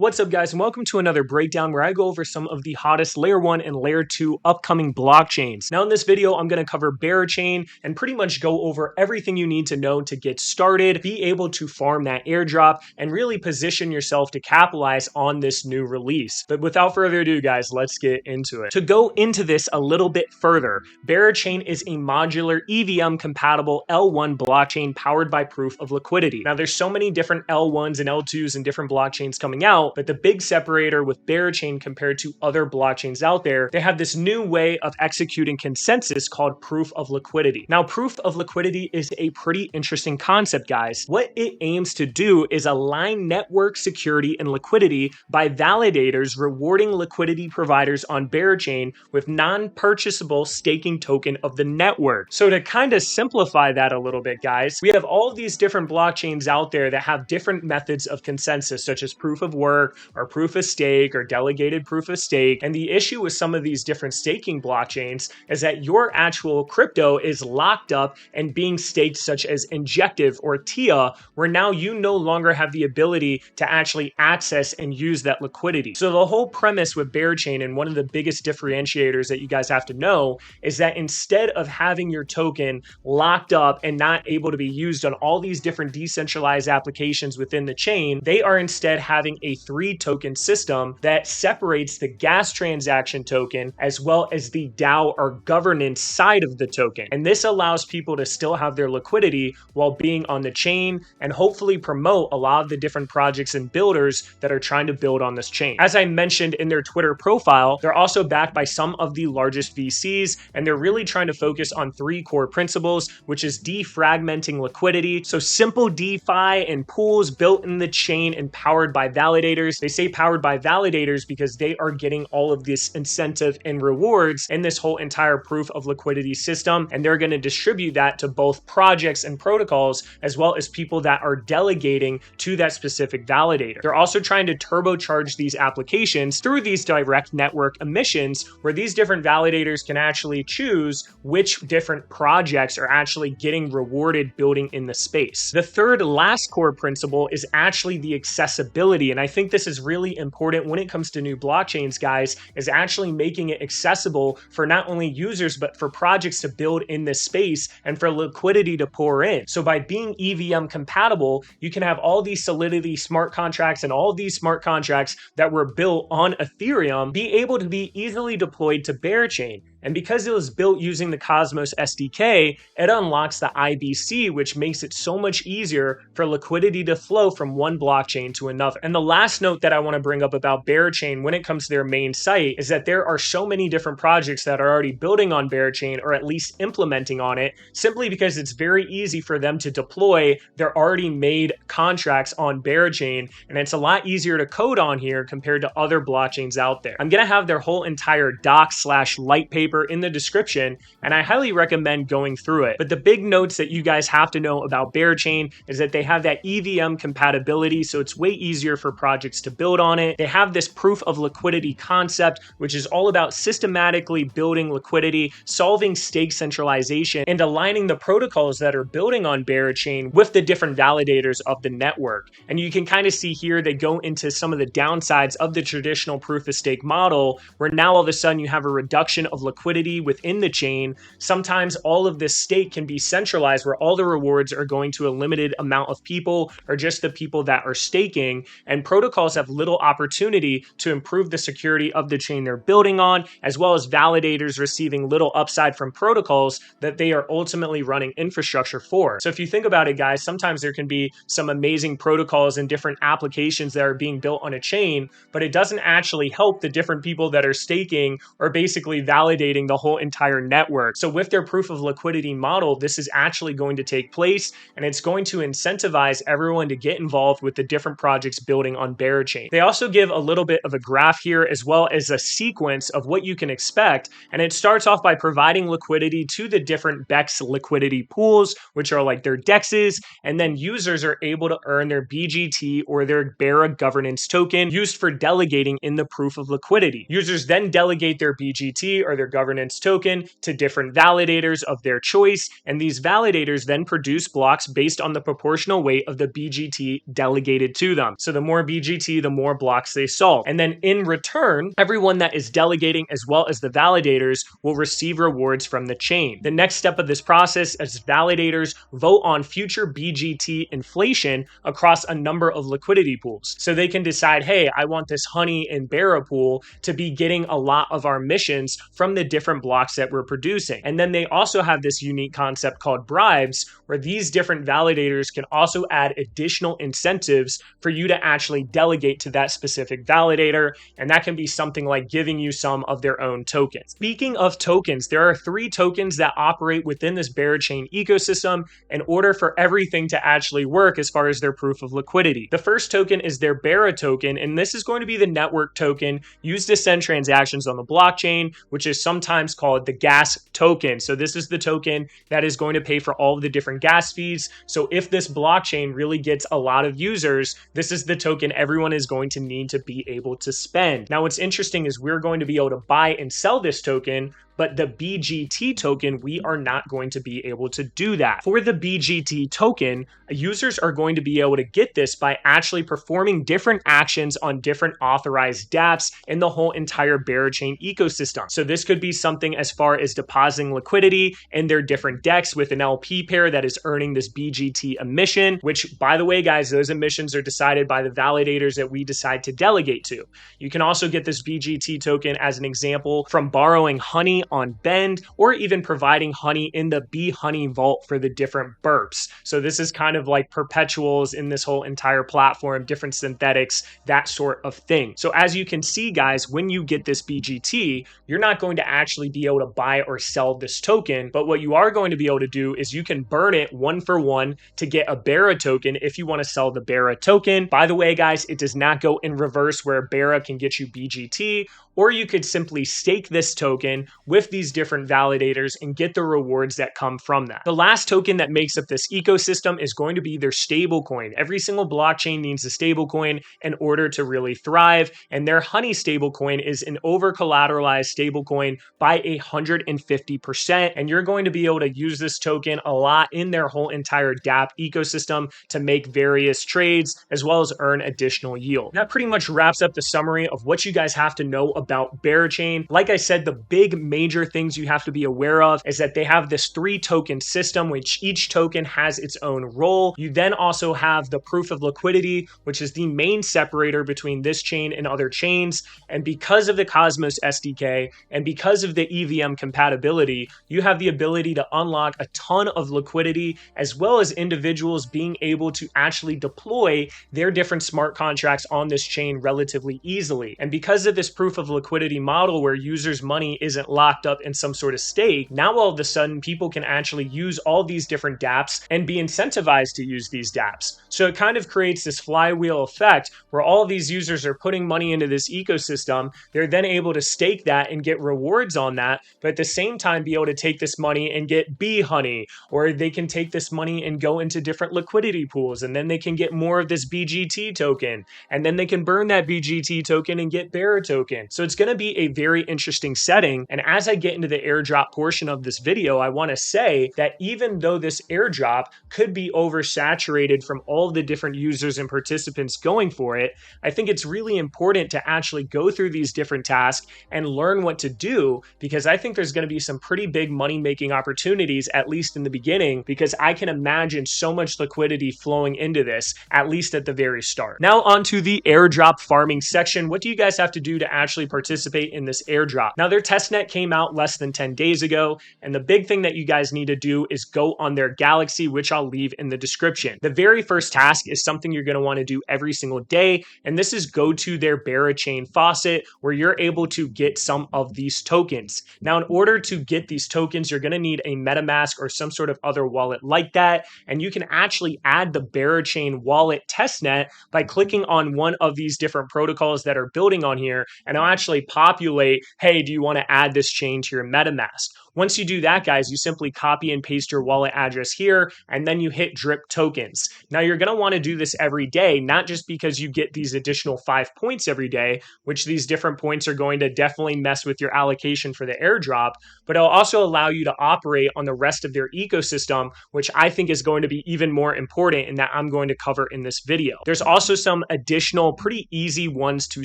What's up, guys, and welcome to another breakdown where I go over some of the hottest Layer 1 and Layer 2 upcoming blockchains. Now in this video, I'm going to cover Berachain and pretty much go over everything you need to know to get started, be able to farm that airdrop, and really position yourself to capitalize on this new release. But without further ado, guys, let's get into it. To go into this a little bit further, Berachain is a modular EVM-compatible L1 blockchain powered by proof of liquidity. Now there's so many different L1s and L2s and different blockchains coming out, but the big separator with Berachain compared to other blockchains out there, they have this new way of executing consensus called proof of liquidity. Now, proof of liquidity is a pretty interesting concept, guys. What it aims to do is align network security and liquidity by validators rewarding liquidity providers on Berachain with non-purchasable staking token of the network. So to kind of simplify that a little bit, guys, we have all these different blockchains out there that have different methods of consensus, such as proof of work, or proof of stake, or delegated proof of stake. And the issue with some of these different staking blockchains is that your actual crypto is locked up and being staked, such as Injective or TIA, where now you no longer have the ability to actually access and use that liquidity. So the whole premise with Berachain, and one of the biggest differentiators that you guys have to know, is that instead of having your token locked up and not able to be used on all these different decentralized applications within the chain, they are instead having a three-token system that separates the gas transaction token as well as the DAO or governance side of the token. And this allows people to still have their liquidity while being on the chain and hopefully promote a lot of the different projects and builders that are trying to build on this chain. As I mentioned in their Twitter profile, they're also backed by some of the largest VCs, and they're really trying to focus on three core principles, which is defragmenting liquidity. So simple DeFi and pools built in the chain and powered by validators. They say powered by validators because they are getting all of this incentive and rewards in this whole entire proof of liquidity system, and they're going to distribute that to both projects and protocols as well as people that are delegating to that specific validator. They're also trying to turbocharge these applications through these direct network emissions, where these different validators can actually choose which different projects are actually getting rewarded building in the space. The third last core principle is actually the accessibility, and I think this is really important when it comes to new blockchains, guys, is actually making it accessible for not only users but for projects to build in this space and for liquidity to pour in. So by being EVM compatible, you can have all these Solidity smart contracts and all these smart contracts that were built on Ethereum be able to be easily deployed to Berachain. And because it was built using the Cosmos SDK, it unlocks the IBC, which makes it so much easier for liquidity to flow from one blockchain to another. And the last note that I want to bring up about Berachain when it comes to their main site is that there are so many different projects that are already building on Berachain, or at least implementing on it, simply because it's very easy for them to deploy their already made contracts on Berachain, and it's a lot easier to code on here compared to other blockchains out there. I'm going to have their whole entire doc/light paper in the description, and I highly recommend going through it. But the big notes that you guys have to know about Berachain is that they have that EVM compatibility, so it's way easier for projects to build on it. They have this proof of liquidity concept, which is all about systematically building liquidity, solving stake centralization, and aligning the protocols that are building on Berachain with the different validators of the network. And you can kind of see here they go into some of the downsides of the traditional proof of stake model, where now all of a sudden you have a reduction of liquidity within the chain. Sometimes all of this stake can be centralized, where all the rewards are going to a limited amount of people, or just the people that are staking, and protocols have little opportunity to improve the security of the chain they're building on, as well as validators receiving little upside from protocols that they are ultimately running infrastructure for. So if you think about it, guys, sometimes there can be some amazing protocols and different applications that are being built on a chain, but it doesn't actually help the different people that are staking or basically validating the whole entire network. So with their proof of liquidity model, this is actually going to take place, and it's going to incentivize everyone to get involved with the different projects building on Berachain. They also give a little bit of a graph here, as well as a sequence of what you can expect, and it starts off by providing liquidity to the different BEX liquidity pools, which are like their DEXs, and then users are able to earn their BGT or their Bera governance token used for delegating in the proof of liquidity. Users then delegate their BGT or their governance token to different validators of their choice, and these validators then produce blocks based on the proportional weight of the BGT delegated to them. So the more BGT, the more blocks they solve. And then in return, everyone that is delegating as well as the validators will receive rewards from the chain. The next step of this process is validators vote on future BGT inflation across a number of liquidity pools. So they can decide, hey, I want this honey and Bera pool to be getting a lot of our missions from the different blocks that we're producing. And then they also have this unique concept called bribes, where these different validators can also add additional incentives for you to actually delegate to that specific validator. And that can be something like giving you some of their own tokens. Speaking of tokens, there are 3 tokens that operate within this Berachain ecosystem in order for everything to actually work as far as their proof of liquidity. The first token is their Bera token, and this is going to be the network token used to send transactions on the blockchain, which is sometimes called the gas token. So this is the token that is going to pay for all of the different gas fees. So if this blockchain really gets a lot of users, this is the token everyone is going to need to be able to spend. Now, what's interesting is we're going to be able to buy and sell this token, but the BGT token, we are not going to be able to do that. For the BGT token, users are going to be able to get this by actually performing different actions on different authorized dApps in the whole entire Berachain ecosystem. So this could be something as far as depositing liquidity in their different DEX with an LP pair that is earning this BGT emission, which, by the way, guys, those emissions are decided by the validators that we decide to delegate to. You can also get this BGT token as an example from borrowing honey on Bend, or even providing honey in the Bee Honey Vault for the different burps. So this is kind of like Perpetuals in this whole entire platform, different synthetics, that sort of thing. So as you can see, guys, when you get this BGT, you're not going to actually be able to buy or sell this token, but what you are going to be able to do is you can burn it 1 for 1 to get a Bera token if you want to sell the Bera token. By the way, guys, it does not go in reverse where Bera can get you BGT, or you could simply stake this token with these different validators and get the rewards that come from that. The last token that makes up this ecosystem is going to be their stablecoin. Every single blockchain needs a stablecoin in order to really thrive, and their Honey stablecoin is an over-collateralized stablecoin by 150%, and you're going to be able to use this token a lot in their whole entire dApp ecosystem to make various trades as well as earn additional yield. That pretty much wraps up the summary of what you guys have to know about Berachain. Like I said, the big major things you have to be aware of is that they have this 3 token system, which each token has its own role. You then also have the proof of liquidity, which is the main separator between this chain and other chains. And because of the Cosmos SDK and because of the EVM compatibility, you have the ability to unlock a ton of liquidity, as well as individuals being able to actually deploy their different smart contracts on this chain relatively easily. And because of this proof of liquidity model where users' money isn't locked up in some sort of stake, now all of a sudden people can actually use all these different dApps and be incentivized to use these dApps. So it kind of creates this flywheel effect where all of these users are putting money into this ecosystem. They're then able to stake that and get rewards on that, but at the same time be able to take this money and get bee honey, or they can take this money and go into different liquidity pools, and then they can get more of this BGT token, and then they can burn that BGT token and get Bera token. So it's going to be a very interesting setting. And as I get into the airdrop portion of this video, I want to say that even though this airdrop could be oversaturated from all the different users and participants going for it, I think it's really important to actually go through these different tasks and learn what to do, because I think there's going to be some pretty big money-making opportunities, at least in the beginning, because I can imagine so much liquidity flowing into this, at least at the very start. Now onto the airdrop farming section. What do you guys have to do to actually participate in this airdrop? Now, their testnet came out less than 10 days ago, and the big thing that you guys need to do is go on their Galaxy, which I'll leave in the description. The very first task is something you're going to want to do every single day, and this is go to their Berachain faucet where you're able to get some of these tokens. Now, in order to get these tokens, you're going to need a MetaMask or some sort of other wallet like that, and you can actually add the Berachain wallet testnet by clicking on one of these different protocols that are building on here, and I'll actually populate, hey, do you want to add this chain to your MetaMask? Once you do that, guys, you simply copy and paste your wallet address here, and then you hit drip tokens. Now you're going to want to do this every day, not just because you get these additional 5 points every day, which these different points are going to definitely mess with your allocation for the airdrop, but it'll also allow you to operate on the rest of their ecosystem, which I think is going to be even more important and that I'm going to cover in this video. There's also some additional pretty easy ones to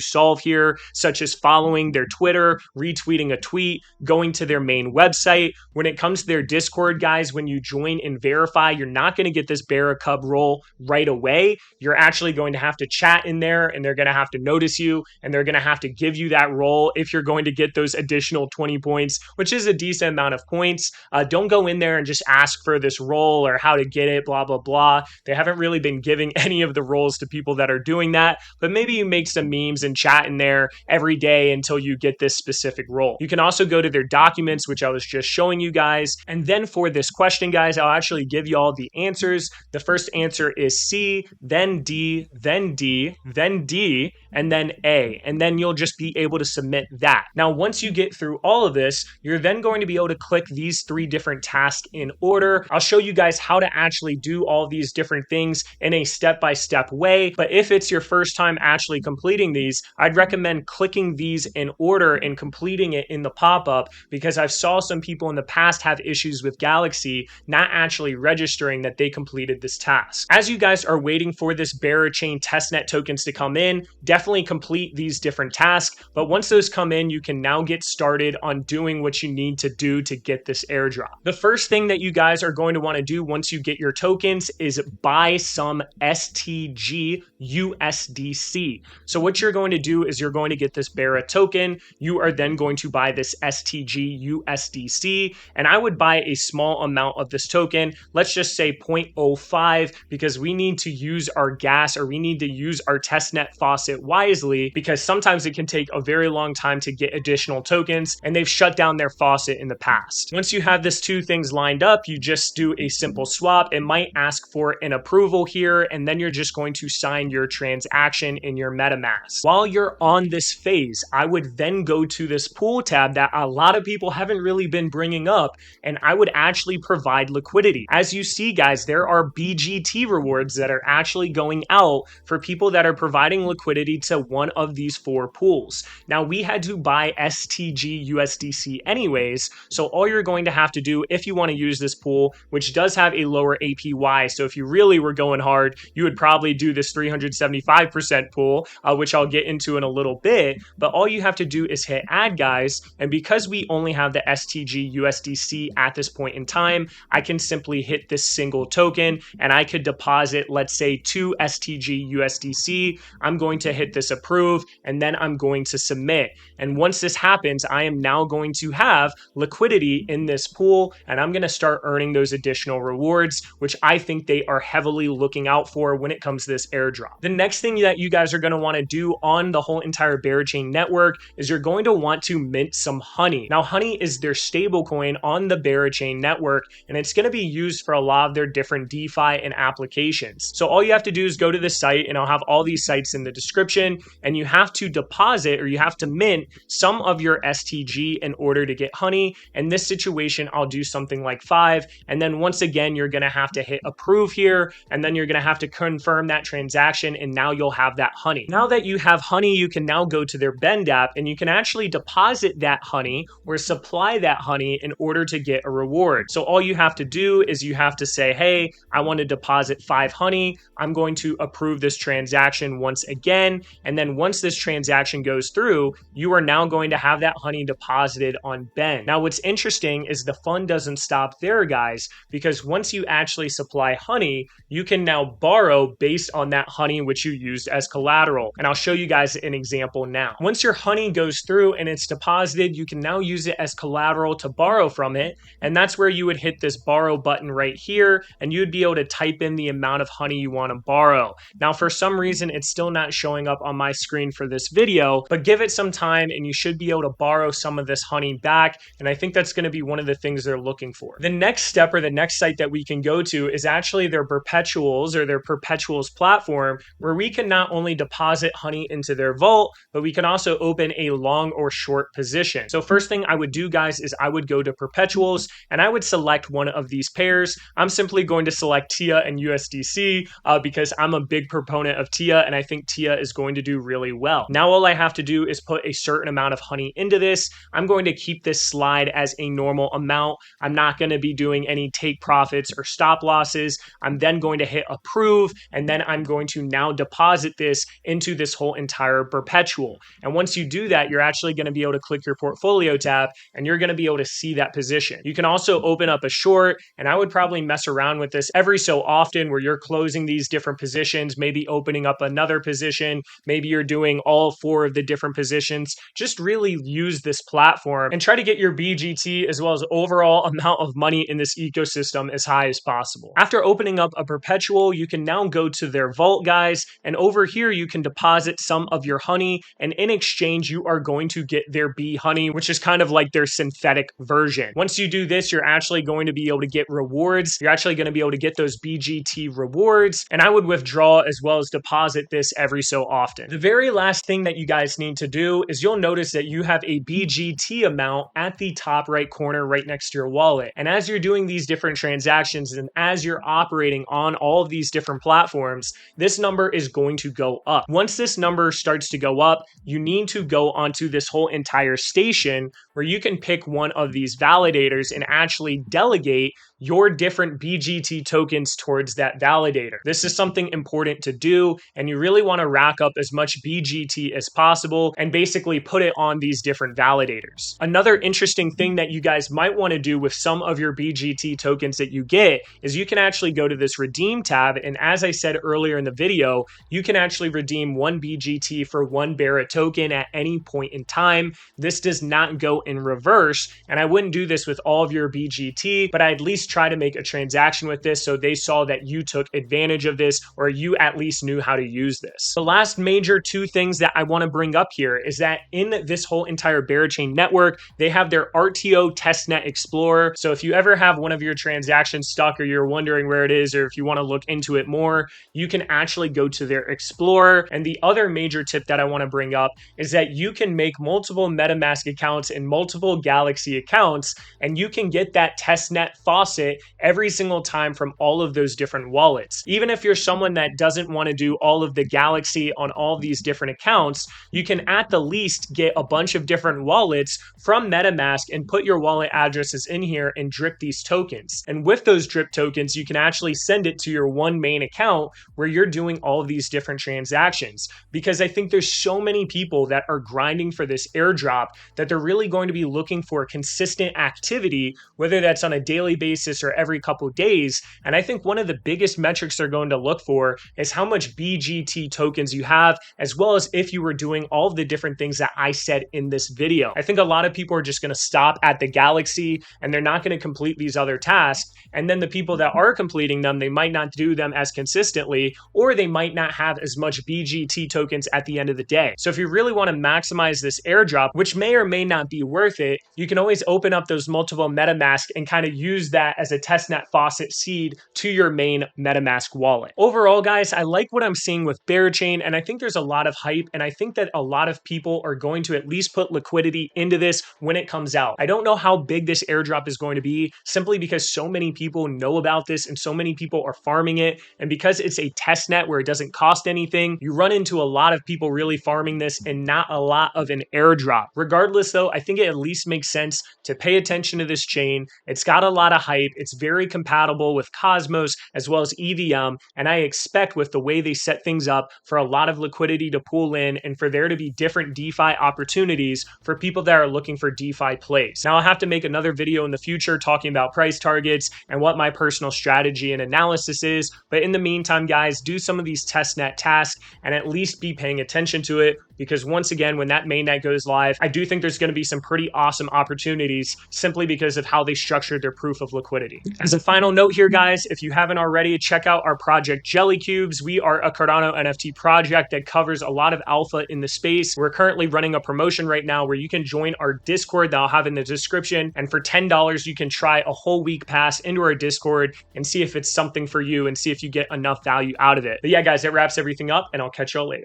solve here, such as following their Twitter, retweeting a tweet, going to their main website. When it comes to their Discord, guys, when you join and verify, you're not going to get this Berachain role right away. You're actually going to have to chat in there, and they're going to have to notice you, and they're going to have to give you that role if you're going to get those additional 20 points, which is a decent amount of points. Don't go in there and just ask for this role or how to get it, blah, blah, blah. They haven't really been giving any of the roles to people that are doing that, but maybe you make some memes and chat in there every day until you get this specific role. You can also go to their documents, which I was just showing you guys. And then for this question, guys, I'll actually give you all the answers. The first answer is C, then D, then D, then D, and then A. And then you'll just be able to submit that. Now, once you get through all of this, you're then going to be able to click these 3 different tasks in order. I'll show you guys how to actually do all these different things in a step-by-step way. But if it's your first time actually completing these, I'd recommend clicking these in order and completing it in the pop-up, because I've saw some people in the past have issues with Galaxy not actually registering that they completed this task. As you guys are waiting for this Berachain testnet tokens to come in, definitely complete these different tasks. But once those come in, you can now get started on doing what you need to do to get this airdrop. The first thing that you guys are going to want to do once you get your tokens is buy some STG USDC. So what you're going to do is you're going to get this Bera token. You are then going to buy this STG USDC, and I would buy a small amount of this token. Let's just say 0.05, because we need to use our gas, or we need to use our testnet faucet wisely, because sometimes it can take a very long time to get additional tokens, and they've shut down their faucet in the past. Once you have this 2 things lined up, you just do a simple swap. It might ask for an approval here, and then you're just going to sign your transaction in your MetaMask. While you're on this phase, I would then go to this pool tab that a lot of people haven't really been bringing up, and I would actually provide liquidity. As you see, guys, there are BGT rewards that are actually going out for people that are providing liquidity to one of these 4 pools. Now, we had to buy STG USDC anyways, so all you're going to have to do if you want to use this pool, which does have a lower APY, so if you really were going hard, you would probably do this 375% pool, which I'll get into in a little bit, but all you have to do is hit add, guys, and because we only have the STG USDC at this point in time, I can simply hit this single token, and I could deposit, let's say, 2 STG USDC. I'm going to hit this approve, and then I'm going to submit. And once this happens, I am now going to have liquidity in this pool, and I'm going to start earning those additional rewards, which I think they are heavily looking out for when it comes to this airdrop. The next thing that you guys are going to want to do on the whole entire Berachain network is you're going to want to mint some honey. Now, honey is their stable coin on the Berachain network, and it's going to be used for a lot of their different DeFi and applications. So all you have to do is go to the site, and I'll have all these sites in the description, and you have to deposit, or you have to mint some of your STG in order to get honey. In this situation, I'll do something like 5, and then once again, you're going to have to hit approve here, and then you're going to have to confirm that transaction, and now you'll have that honey. Now that you have honey, you can now go to their Bend app, and you can actually deposit that honey or supply that honey in order to get a reward. So all you have to do is you have to say, hey, I want to deposit 5 honey. I'm going to approve this transaction once again, and then once this transaction goes through, you are now going to have that honey deposited on Bend. Now, what's interesting is the fun doesn't stop there, guys, because once you actually supply honey, you can now borrow based on that honey which you used as collateral. And I'll show you guys an example now. Once your honey goes through and it's deposited, you can now use it as collateral to borrow from it. And that's where you would hit this borrow button right here, and you'd be able to type in the amount of honey you want to borrow. Now, for some reason, it's still not showing up up on my screen for this video, but give it some time and you should be able to borrow some of this honey back. And I think that's going to be one of the things they're looking for. The next step, or the next site that we can go to, is actually their Perpetuals, or their Perpetuals platform, where we can not only deposit honey into their vault, but we can also open a long or short position. So first thing I would do, guys, is I would go to Perpetuals and I would select one of these pairs. I'm simply going to select TIA and USDC because I'm a big proponent of TIA and I think TIA is going to do really well. Now all I have to do is put a certain amount of honey into this. I'm going to keep this slide as a normal amount. I'm not going to be doing any take profits or stop losses. I'm then going to hit approve, and then I'm going to now deposit this into this whole entire Perpetual. And once you do that, you're actually going to be able to click your portfolio tab and you're going to be able to see that position. You can also open up a short, and I would probably mess around with this every so often where you're closing these different positions, maybe opening up another position, maybe you're doing all 4 of the different positions. Just really use this platform and try to get your BGT as well as overall amount of money in this ecosystem as high as possible. After opening up a Perpetual, you can now go to their vault, guys, and over here you can deposit some of your honey, and in exchange you are going to get their bee honey, which is kind of like their synthetic version. Once you do this, you're actually going to be able to get rewards. You're actually going to be able to get those BGT rewards, and I would withdraw as well as deposit this every so often. The very last thing that you guys need to do is you'll notice that you have a BGT amount at the top right corner right next to your wallet. And as you're doing these different transactions and as you're operating on all of these different platforms, this number is going to go up. Once this number starts to go up, you need to go onto this whole entire station where you can pick one of these validators and actually delegate your different BGT tokens towards that validator. This is something important to do, and you really want to rack up as much BGT as possible and basically put it on these different validators. Another interesting thing that you guys might want to do with some of your BGT tokens that you get is you can actually go to this redeem tab, and as I said earlier in the video, you can actually redeem 1 BGT for 1 Bera token at any point in time. This does not go in reverse, and I wouldn't do this with all of your BGT, but I at least try to make a transaction with this so they saw that you took advantage of this, or you at least knew how to use this. The last major 2 things that I want to bring up here is that in this whole entire Berachain network, they have their RTO testnet explorer. So if you ever have one of your transactions stuck or you're wondering where it is, or if you want to look into it more, you can actually go to their explorer. And the other major tip that I want to bring up is that you can make multiple MetaMask accounts and multiple Galaxy accounts, and you can get that testnet faucet every single time from all of those different wallets. Even if you're someone that doesn't want to do all of the Galaxy on all these different accounts, you can at the least get a bunch of different wallets from MetaMask and put your wallet addresses in here and drip these tokens. And with those drip tokens, you can actually send it to your one main account where you're doing all of these different transactions. Because I think there's so many people that are grinding for this airdrop that they're really going to be looking for consistent activity, whether that's on a daily basis or every couple days. And I think one of the biggest metrics they're going to look for is how much BGT tokens you have, as well as if you were doing all of the different things that I said in this video. I think a lot of people are just going to stop at the Galaxy and they're not going to complete these other tasks. And then the people that are completing them, they might not do them as consistently, or they might not have as much BGT tokens at the end of the day. So if you really want to maximize this airdrop, which may or may not be worth it, you can always open up those multiple MetaMask and kind of use that as a testnet faucet seed to your main MetaMask wallet. Overall, guys, I like what I'm seeing with Berachain, and I think there's a lot of hype, and I think that a lot of people are going to at least put liquidity into this when it comes out. I don't know how big this airdrop is going to be, simply because so many people know about this and so many people are farming it, and because it's a testnet where it doesn't cost anything, you run into a lot of people really farming this and not a lot of an airdrop. Regardless though, I think it at least makes sense to pay attention to this chain. It's got a lot of hype. It's very compatible with Cosmos as well as EVM, and I expect with the way they set things up for a lot of liquidity to pool in and for there to be different DeFi opportunities for people that are looking for DeFi plays. Now I'll have to make another video in the future talking about price targets and what my personal strategy and analysis is, but in the meantime, guys, do some of these testnet tasks and at least be paying attention to it. because once again, when that mainnet goes live, I do think there's going to be some pretty awesome opportunities simply because of how they structured their proof of liquidity. As a final note here, guys, if you haven't already, check out our project Jelly Cubes. We are a Cardano NFT project that covers a lot of alpha in the space. We're currently running a promotion right now where you can join our Discord that I'll have in the description. And for $10, you can try a whole week pass into our Discord and see if it's something for you and see if you get enough value out of it. But yeah, guys, that wraps everything up, and I'll catch y'all later.